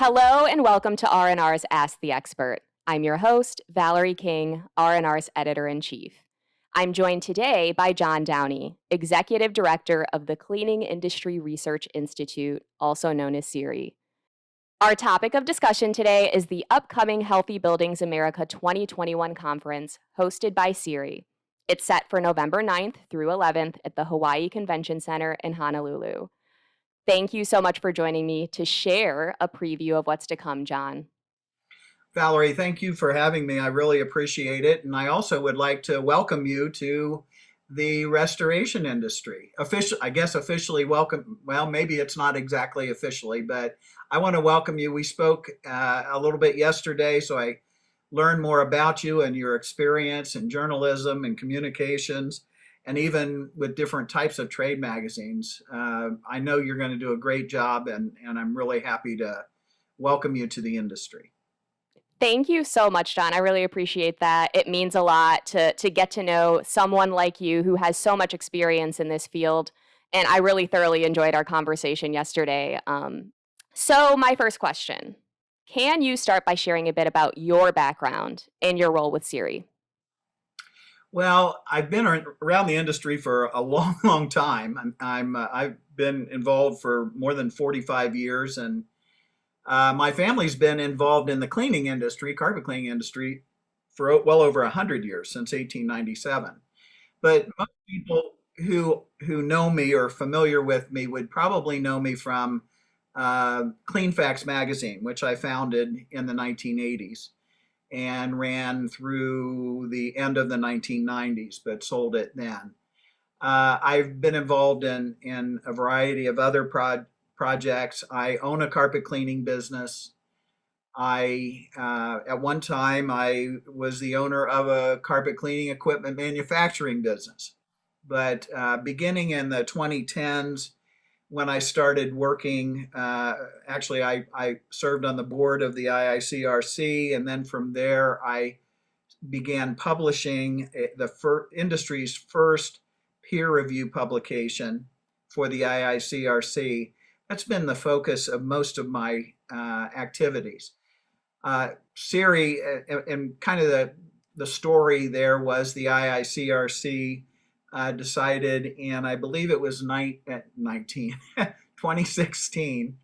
Hello and welcome to R&R's Ask the Expert. I'm your host, Valerie King, R&R's Editor-in-Chief. I'm joined today by John Downey, Executive Director of the Cleaning Industry Research Institute, also known as CIRI. Our topic of discussion today is the upcoming Healthy Buildings America 2021 conference hosted by CIRI. It's set for November 9th through 11th at the Hawaii Convention Center in Honolulu. Thank you so much for joining me to share a preview of what's to come, John. Valerie, thank you for having me. I really appreciate it. And I also would like to welcome you to the restoration industry. Officially welcome. Well, maybe it's not exactly officially, but I want to welcome you. We spoke a little bit yesterday, so I learned more about you and your experience in journalism and communications, and even with different types of trade magazines. I know you're going to do a great job, and I'm really happy to welcome you to the industry. Thank you so much, John. I really appreciate that. It means a lot to get to know someone like you who has so much experience in this field. And I really thoroughly enjoyed our conversation yesterday. So my first question, can you start by sharing a bit about your background and your role with CIRI? Well, I've been around the industry for a long, long time. I've been involved for more than 45 years, and my family's been involved in the cleaning industry, carpet cleaning industry, for well over 100 years, since 1897. But most people who know me or familiar with me would probably know me from Clean Facts magazine, which I founded in the 1980s and ran through the end of the 1990s, but sold it then. I've been involved in a variety of other projects. I own a carpet cleaning business. At one time, I was the owner of a carpet cleaning equipment manufacturing business. But beginning in the 2010s, when I started working, actually, I served on the board of the IICRC, and then from there, I began publishing the industry's first peer review publication for the IICRC. That's been the focus of most of my activities. CIRI, and kind of the story there was the IICRC decided in, I believe it was 2016,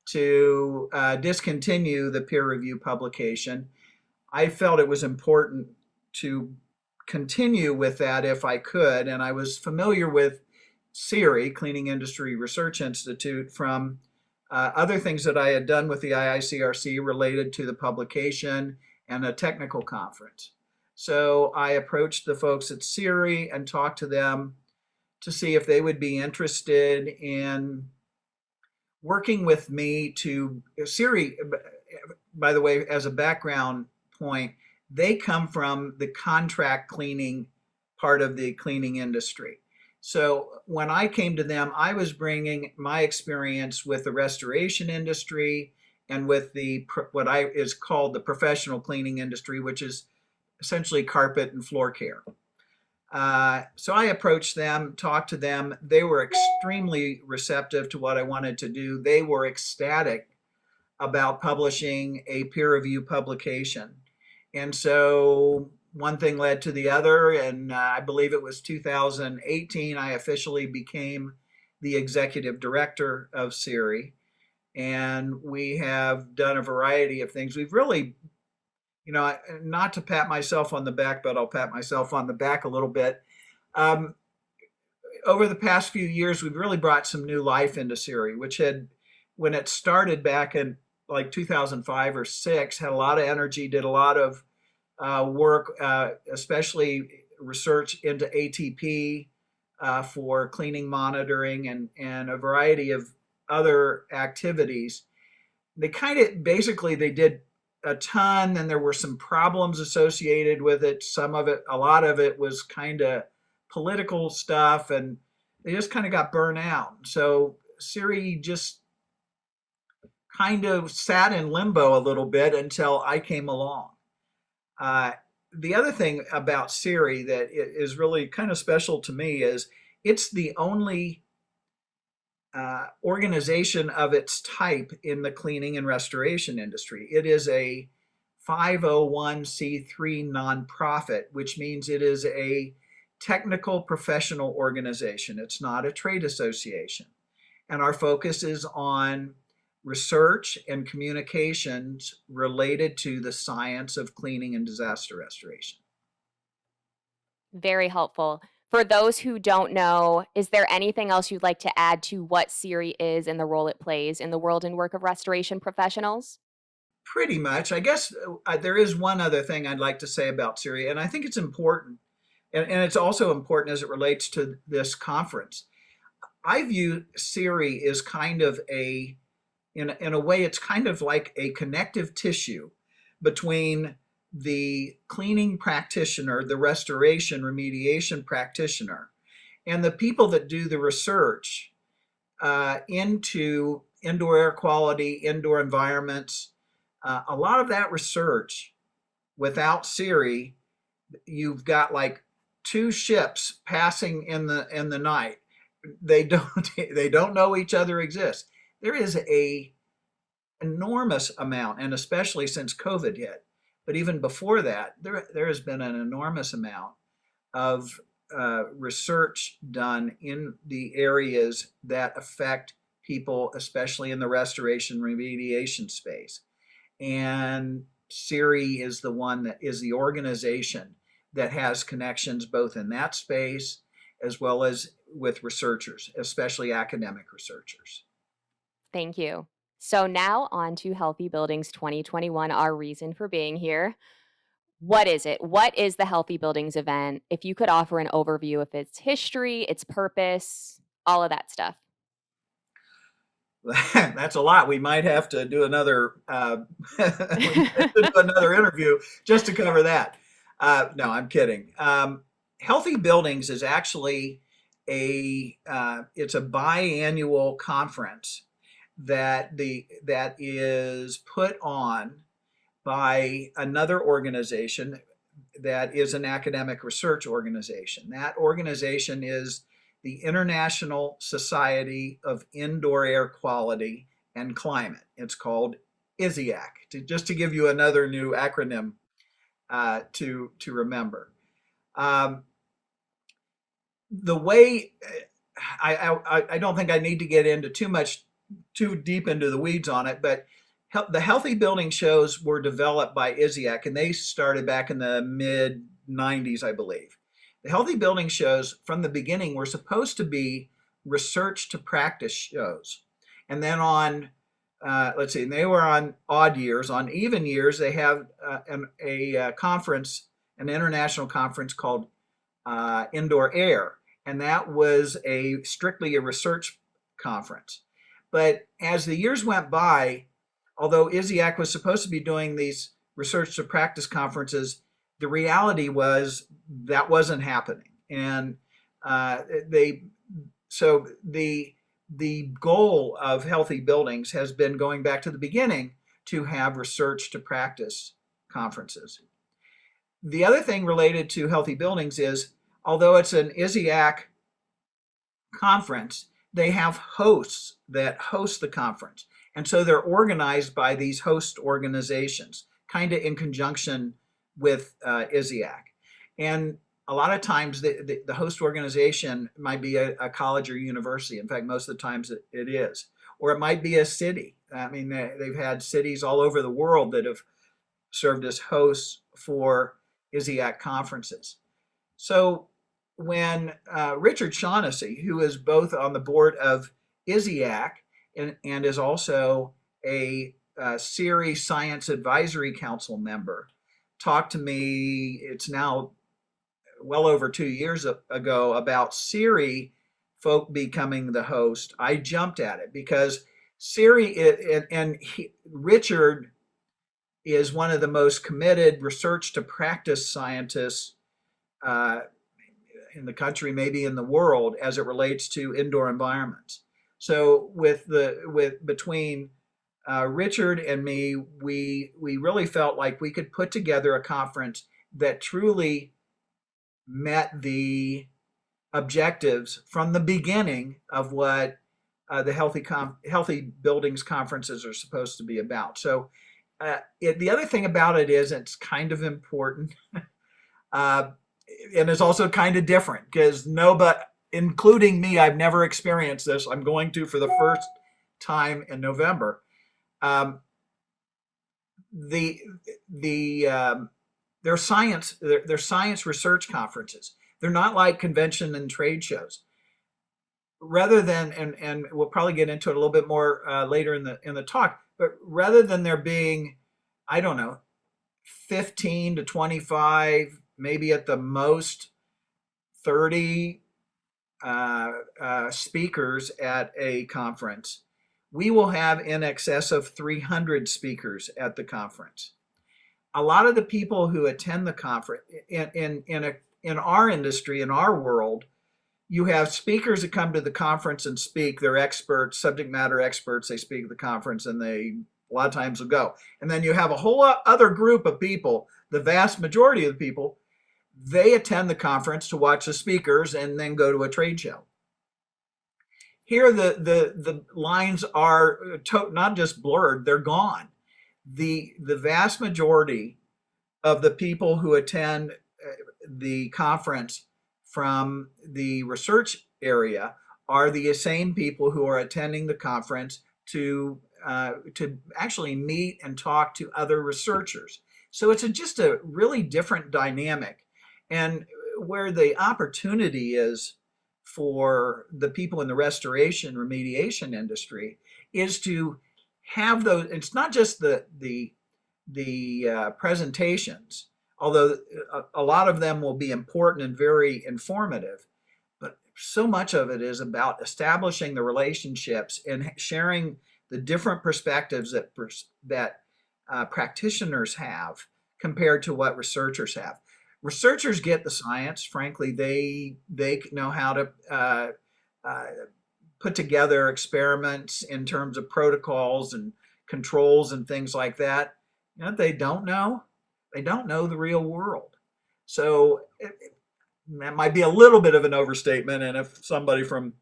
to discontinue the peer review publication. I felt it was important to continue with that if I could, and I was familiar with CIRI, Cleaning Industry Research Institute, from other things that I had done with the IICRC related to the publication and a technical conference. So I approached the folks at CIRI and talked to them to see if they would be interested in working with me to CIRI, by the way, as a background point, they come from the contract cleaning part of the cleaning industry. So when I came to them, I was bringing my experience with the restoration industry and with what is called the professional cleaning industry, which is essentially carpet and floor care. So I approached them, talked to them. They were extremely receptive to what I wanted to do. They were ecstatic about publishing a peer review publication. And so one thing led to the other, and I believe it was 2018, I officially became the executive director of CIRI. And we have done a variety of things. We've really, not to pat myself on the back, but I'll pat myself on the back a little bit. Over the past few years, we've really brought some new life into CIRI, which had, when it started back in like 2005 or 6, had a lot of energy, did a lot of work, especially research into ATP for cleaning monitoring and a variety of other activities. They did a ton, and there were some problems associated with it. Some of it, a lot of it was kind of political stuff, and they just kind of got burnt out. So CIRI just kind of sat in limbo a little bit until I came along. The other thing about CIRI that is really kind of special to me is it's the only organization of its type in the cleaning and restoration industry. It is a 501c3 nonprofit, which means it is a technical professional organization. It's not a trade association. And our focus is on research and communications related to the science of cleaning and disaster restoration. Very helpful. For those who don't know, is there anything else you'd like to add to what CIRI is and the role it plays in the world and work of restoration professionals? Pretty much. I guess there is one other thing I'd like to say about CIRI, and I think it's important, and it's also important as it relates to this conference. I view CIRI as kind of in a way, it's kind of like a connective tissue between the cleaning practitioner, the restoration remediation practitioner, and the people that do the research into indoor air quality, indoor environments. A lot of that research, without CIRI, you've got like two ships passing in the night. They don't know each other exists. There is a enormous amount, and especially since COVID hit, but even before that, there has been an enormous amount of research done in the areas that affect people, especially in the restoration remediation space. And CIRI is the one that is the organization that has connections both in that space as well as with researchers, especially academic researchers. Thank you. So now on to Healthy Buildings 2021, our reason for being here. What is it? What is the Healthy Buildings event? If you could offer an overview of its history, its purpose, all of that stuff. That's a lot. We might have to do another another interview just to cover that. No, I'm kidding. Healthy Buildings is actually it's a biannual conference that is put on by another organization that is an academic research organization. That organization is the International Society of Indoor Air Quality and Climate. It's called ISIAC, just to give you another new acronym to remember. The way I don't think I need to get into too deep into the weeds on it, but the Healthy Building shows were developed by ISIAC, and they started back in the mid 90s, I believe. The Healthy Building shows from the beginning were supposed to be research to practice shows. And then on, let's see, they were on odd years. On even years, they have a conference, an international conference called Indoor Air. And that was strictly a research conference. But as the years went by, although ISIAC was supposed to be doing these research to practice conferences, the reality was that wasn't happening. And so the goal of Healthy Buildings has been, going back to the beginning, to have research to practice conferences. The other thing related to Healthy Buildings is, although it's an ISIAC conference, they have hosts that host the conference. And so they're organized by these host organizations, kind of in conjunction with ISIAC. And a lot of times the host organization might be a college or university. In fact, most of the times it is. Or it might be a city. I mean, they've had cities all over the world that have served as hosts for ISIAC conferences. So when Richard Shaughnessy, who is both on the board of ISIAC and is also a CIRI Science Advisory Council member, talked to me, it's now well over 2 years ago, about CIRI folk becoming the host, I jumped at it because CIRI Richard is one of the most committed research to practice scientists in the country, maybe in the world, as it relates to indoor environments. So between Richard and me, we really felt like we could put together a conference that truly met the objectives from the beginning of what the healthy buildings conferences are supposed to be about. So the other thing about it is it's kind of important, uh, and it's also kind of different because nobody, including me, I've never experienced this. I'm going to for the first time in November. Um, the the they're science research conferences. They're not like convention and trade shows. Rather than, and we'll probably get into it a little bit more later in the talk, but rather than there being, I don't know, 15 to 25, maybe at the most 30 speakers at a conference, we will have in excess of 300 speakers at the conference. A lot of the people who attend the conference in our industry, in our world, you have speakers that come to the conference and speak. They're experts, subject matter experts. They speak at the conference and they a lot of times will go. And then you have a whole other group of people, the vast majority of the people, they attend the conference to watch the speakers and then go to a trade show. Here, the lines are not just blurred, they're gone. The vast majority of the people who attend the conference from the research area are the same people who are attending the conference to actually meet and talk to other researchers. So it's just a really different dynamic. And where the opportunity is for the people in the restoration remediation industry is to have those. It's not just the presentations, although a lot of them will be important and very informative, but so much of it is about establishing the relationships and sharing the different perspectives that practitioners have compared to what researchers have. Researchers get the science. Frankly, they know how to put together experiments in terms of protocols and controls and things like that. You know, they don't know the real world. So that might be a little bit of an overstatement. And if somebody from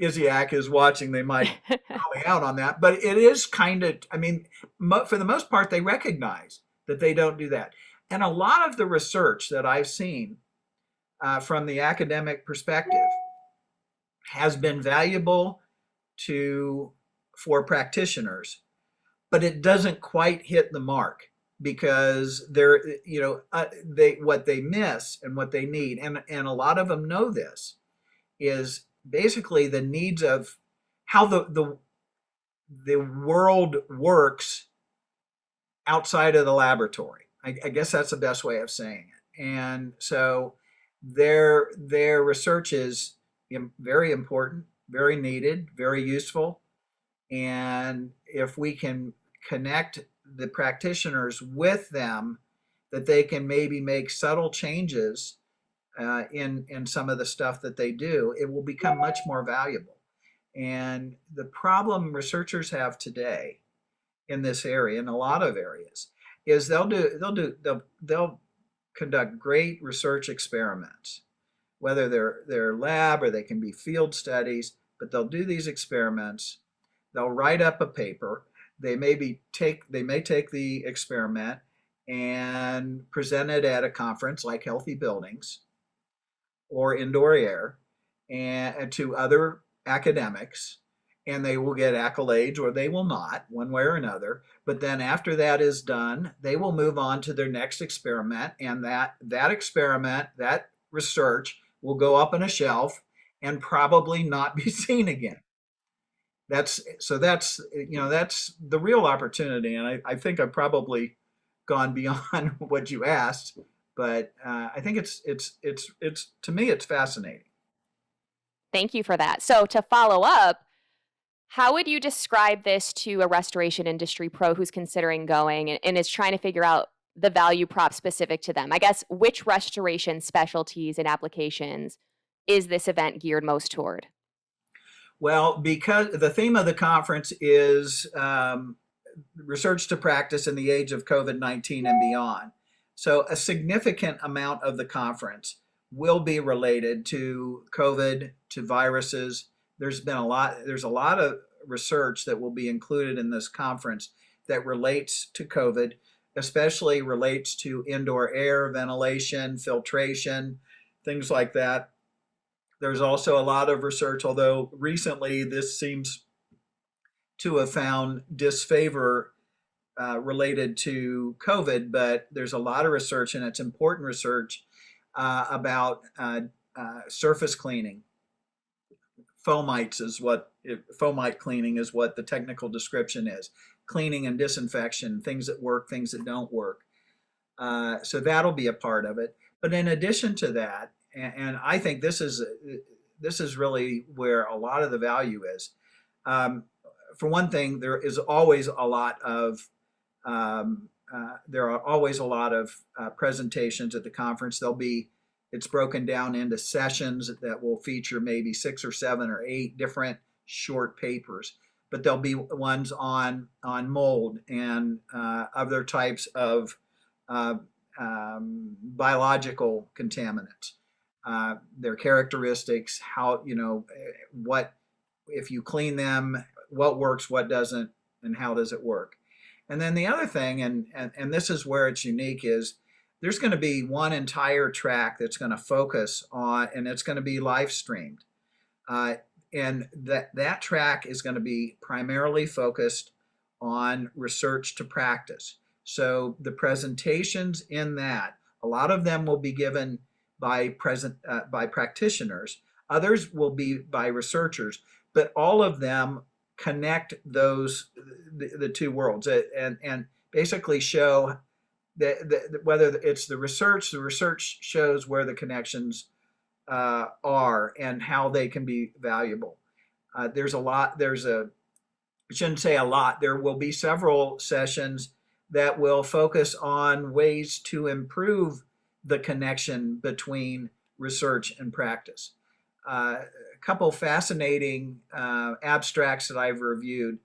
ISIAC is watching, they might call me out on that. But it is kind of, I mean, for the most part, they recognize that they don't do that. And a lot of the research that I've seen from the academic perspective has been valuable for practitioners, but it doesn't quite hit the mark because what they miss and what they need, and a lot of them know this, is basically the needs of how the world works outside of the laboratory. I guess that's the best way of saying it. And so their research is very important, very needed, very useful. And if we can connect the practitioners with them, that they can maybe make subtle changes in some of the stuff that they do, it will become much more valuable. And the problem researchers have today in this area, in a lot of areas, is they'll conduct great research experiments, whether they're lab or they can be field studies, but they'll do these experiments. They'll write up a paper. They may take the experiment and present it at a conference like Healthy Buildings or Indoor Air and to other academics, and they will get accolades or they will not, one way or another. But then after that is done, they will move on to their next experiment, and that experiment, that research will go up on a shelf and probably not be seen again. That's the real opportunity, and I think I've probably gone beyond what you asked, but I think it's to me it's fascinating. Thank you for that. So to follow up, how would you describe this to a restoration industry pro who's considering going and is trying to figure out the value prop specific to them? I guess which restoration specialties and applications is this event geared most toward? Well, because the theme of the conference is research to practice in the age of COVID-19 and beyond. So a significant amount of the conference will be related to COVID, to viruses, there's a lot of research that will be included in this conference that relates to COVID, especially relates to indoor air, ventilation, filtration, things like that. There's also a lot of research, although recently this seems to have found disfavor related to COVID, but there's a lot of research, and it's important research about surface cleaning. Fomite cleaning is what the technical description is. Cleaning and disinfection, things that work, things that don't work. So that'll be a part of it. But in addition to that, and I think this is really where a lot of the value is. For one thing, there is always a lot of there are always a lot of presentations at the conference. It's broken down into sessions that will feature maybe 6 or 7 or 8 different short papers, but there'll be ones on mold and other types of biological contaminants, their characteristics, how, what, if you clean them, what works, what doesn't, and how does it work. And then the other thing, and this is where it's unique, is there's going to be one entire track that's going to focus on, and it's going to be live streamed. And that track is going to be primarily focused on research to practice. So the presentations in that, a lot of them will be given by practitioners. Others will be by researchers, but all of them connect the two worlds and basically show that whether it's the research shows where the connections are and how they can be valuable. I shouldn't say a lot, there will be several sessions that will focus on ways to improve the connection between research and practice. A couple fascinating abstracts that I've reviewed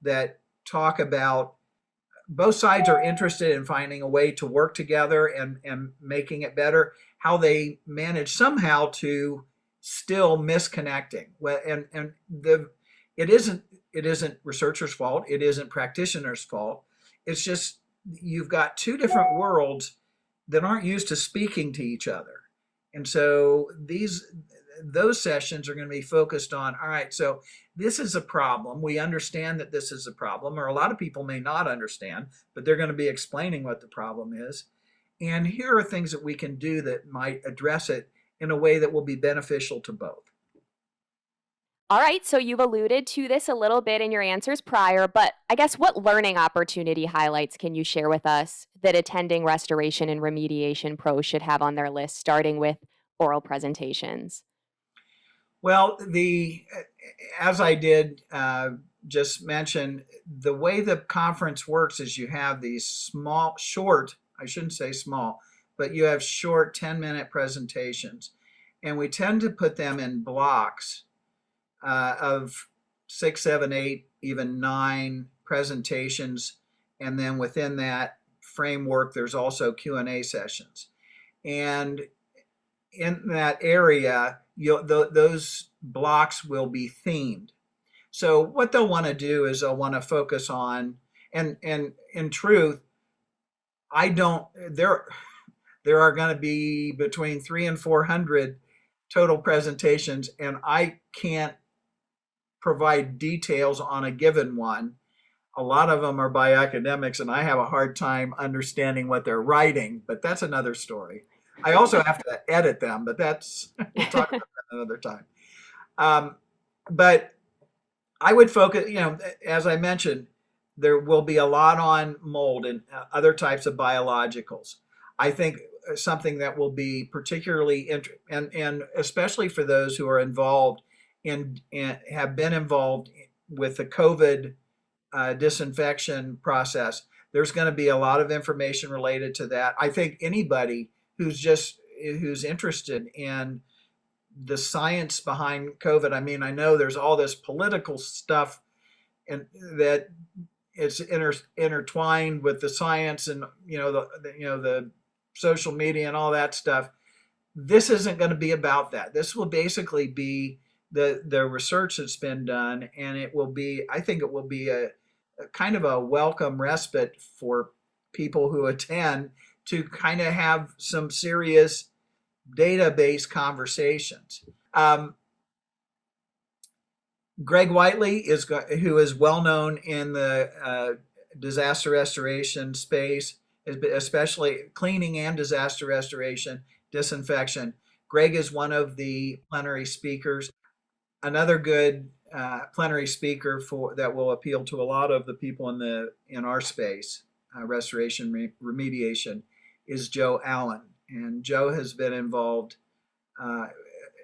that talk about both sides are interested in finding a way to work together and making it better, how they manage somehow to still misconnecting. It isn't researchers' fault, it isn't practitioners' fault. It's just you've got two different worlds that aren't used to speaking to each other. And so those sessions are going to be focused on, all right, so this is a problem. We understand that this is a problem, or a lot of people may not understand, but they're going to be explaining what the problem is. And here are things that we can do that might address it in a way that will be beneficial to both. All right, so you've alluded to this a little bit in your answers prior, but I guess what learning opportunity highlights can you share with us that attending restoration and remediation pros should have on their list, starting with oral presentations? Well, as I did just mention, the way the conference works is you have these I shouldn't say small, but you have short 10-minute presentations. And we tend to put them in blocks of 6, 7, 8, even 9 presentations. And then within that framework, there's also Q&A sessions. And in that area, those blocks will be themed. So what they'll want to do is they'll want to focus on, and in truth, there are going to be between 300 and 400 total presentations, and I can't provide details on a given one. A lot of them are by academics, and I have a hard time understanding what they're writing, but that's another story. I also have to edit them, but we'll talk about that another time. But I would focus, as I mentioned, there will be a lot on mold and other types of biologicals. I think something that will be particularly and especially for those who are involved and have been involved with the COVID disinfection process, there's going to be a lot of information related to that. I think anybody who's interested in the science behind COVID. I mean, I know there's all this political stuff and that it's intertwined with the science and the social media and all that stuff. This isn't going to be about that. This will basically be the research that's been done, and I think it will be a kind of a welcome respite for people who attend to kind of have some serious database conversations. Greg Whiteley who is well known in the disaster restoration space, especially cleaning and disaster restoration, disinfection. Greg is one of the plenary speakers. Another good plenary speaker for that will appeal to a lot of the people in our space, restoration remediation, is Joe Allen, and Joe has been involved uh,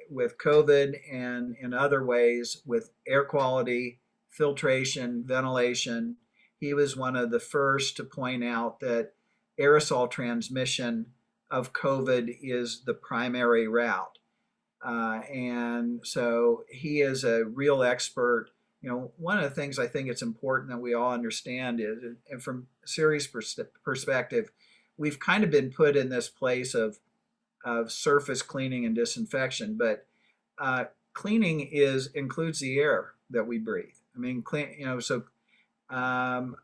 with COVID and in other ways with air quality, filtration, ventilation. He was one of the first to point out that aerosol transmission of COVID is the primary route. And so he is a real expert. One of the things I think it's important that we all understand is, and from CIRI's perspective, we've kind of been put in this place of surface cleaning and disinfection, but cleaning includes the air that we breathe. I mean, um,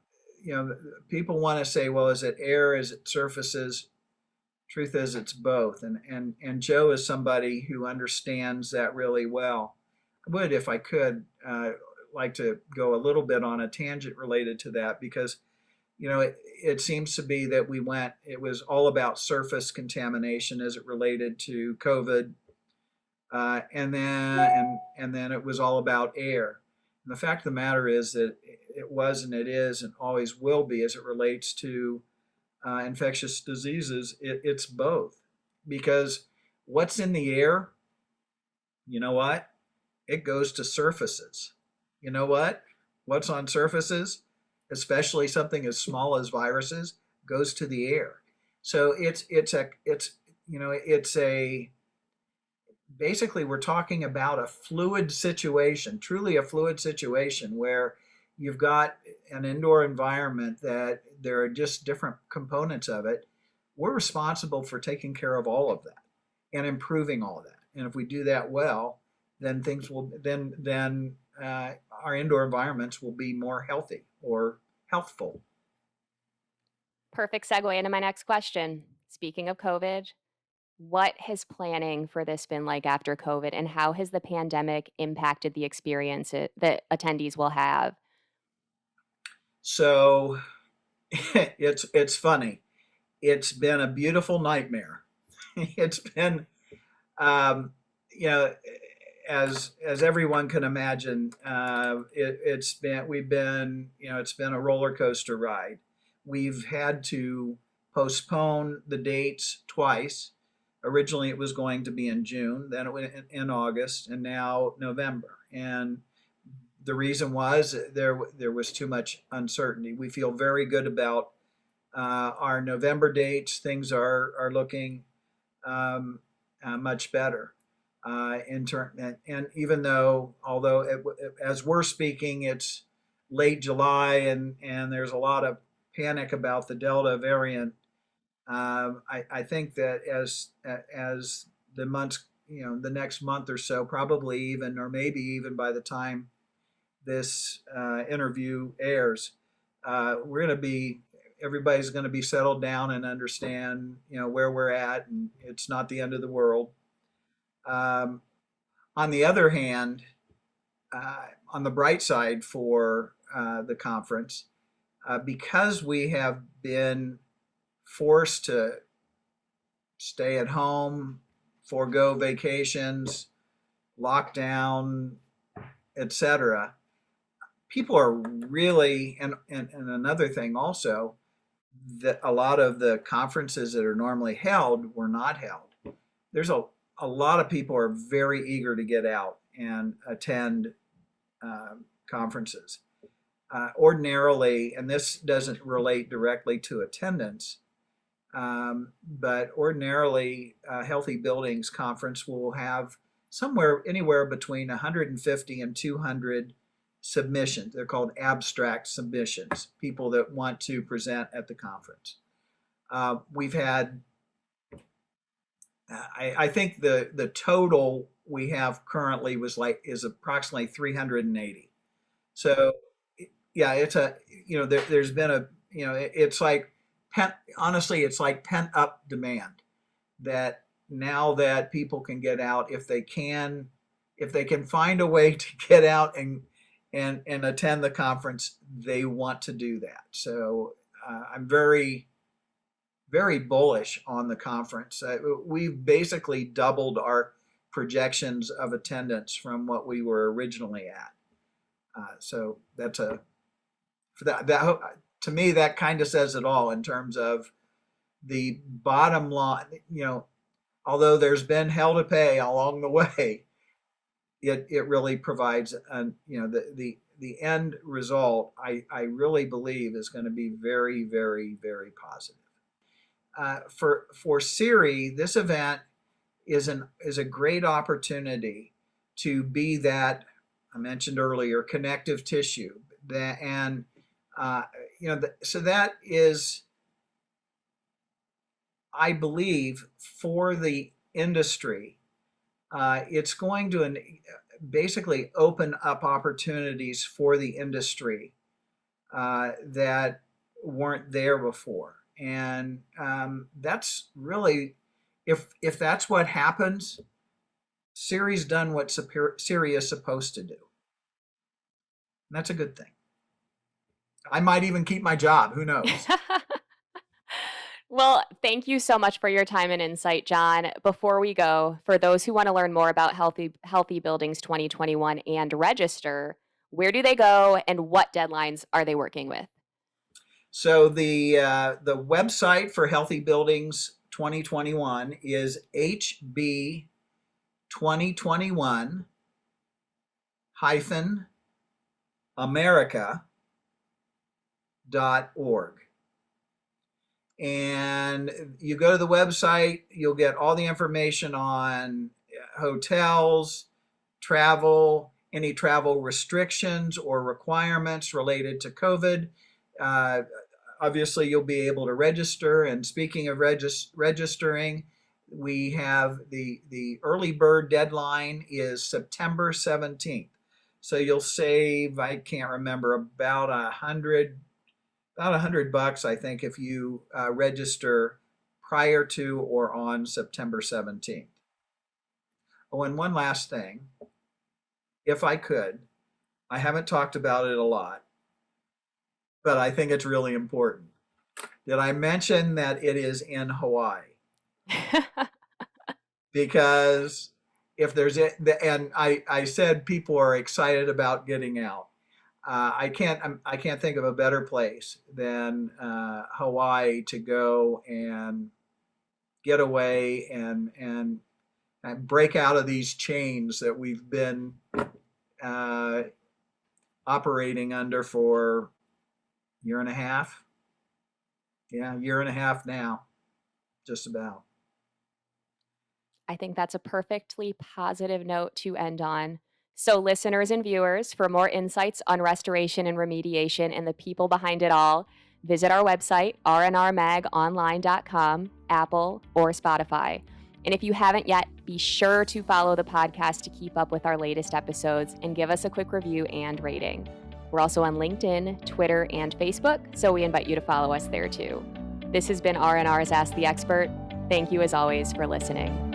people want to say, well, is it air? Is it surfaces? Truth is, it's both. And Joe is somebody who understands that really well. I would, if I could, like to go a little bit on a tangent related to that, because it seems to be that it was all about surface contamination as it related to COVID, and then it was all about air. And the fact of the matter is that it was and it is and always will be, as it relates to infectious diseases, it's both. Because what's in the air, you know what? It goes to surfaces. You know what? What's on surfaces, especially something as small as viruses, goes to the air. So it's a basically we're talking about a fluid situation, truly a fluid situation, where you've got an indoor environment that there are just different components of it. We're responsible for taking care of all of that and improving all of that. And if we do that well, then things will then our indoor environments will be more healthy or healthful. Perfect segue into my next question. Speaking of COVID, what has planning for this been like after COVID, and how has the pandemic impacted the experience that attendees will have? So it's funny. It's been a beautiful nightmare. It's been um, you know as everyone can imagine, it's been a roller coaster ride. We've had to postpone the dates twice. Originally, it was going to be in June, then it went in August, and now November. And the reason was there was too much uncertainty. We feel very good about our November dates. Things are looking much better. And even though, as we're speaking, it's late July, and there's a lot of panic about the Delta variant. I think that as the months, the next month or so, probably even, or maybe even by the time this interview airs, we're going to be everybody's going to be settled down and understand, where we're at, and it's not the end of the world. Um, on the other hand, on the bright side for the conference, because we have been forced to stay at home, forego vacations, lockdown, etc., people are really, and another thing also, that a lot of the conferences that are normally held were not held. There's a lot of people are very eager to get out and attend conferences. Ordinarily, and this doesn't relate directly to attendance, but ordinarily, Healthy Buildings Conference will have anywhere between 150 and 200 submissions. They're called abstract submissions, people that want to present at the conference. We've had, I think the total we have currently is approximately 380. So yeah, there's been it's like honestly, it's like pent up demand that now that people can get out, if they can find a way to get out and attend the conference, they want to do that. So I'm very, very bullish on the conference. We've basically doubled our projections of attendance from what we were originally at. So that's that to me, that kind of says it all in terms of the bottom line. Although there's been hell to pay along the way, it really provides the end result. I really believe is going to be very, very, very positive. For CIRI, this event is a great opportunity to be that I mentioned earlier connective tissue. So that is, I believe, for the industry, it's going to basically open up opportunities for the industry that weren't there before. And that's really, if that's what happens, CIRI's done what CIRI is supposed to do. And that's a good thing. I might even keep my job. Who knows? Well, thank you so much for your time and insight, John. Before we go, for those who want to learn more about Healthy Buildings 2021 and register, where do they go and what deadlines are they working with? So the website for Healthy Buildings 2021 is hb2021-america.org. And you go to the website, you'll get all the information on hotels, travel, any travel restrictions or requirements related to COVID. Obviously, you'll be able to register. And speaking of registering, we have the early bird deadline is September 17th. So you'll save, I can't remember, about $100, I think, if you register prior to or on September 17th. Oh, and one last thing, if I could, I haven't talked about it a lot, but I think it's really important. Did I mention that it is in Hawaii? Because if there's and I said people are excited about getting out. I can't think of a better place than Hawaii to go and get away and break out of these chains that we've been operating under for a year and a half. Yeah, year and a half now, just about. I think that's a perfectly positive note to end on. So, listeners and viewers, for more insights on restoration and remediation and the people behind it all, visit our website, rnrmagonline.com, Apple, or Spotify. And if you haven't yet, be sure to follow the podcast to keep up with our latest episodes and give us a quick review and rating. We're also on LinkedIn, Twitter, and Facebook, so we invite you to follow us there too. This has been R&R's Ask the Expert. Thank you as always for listening.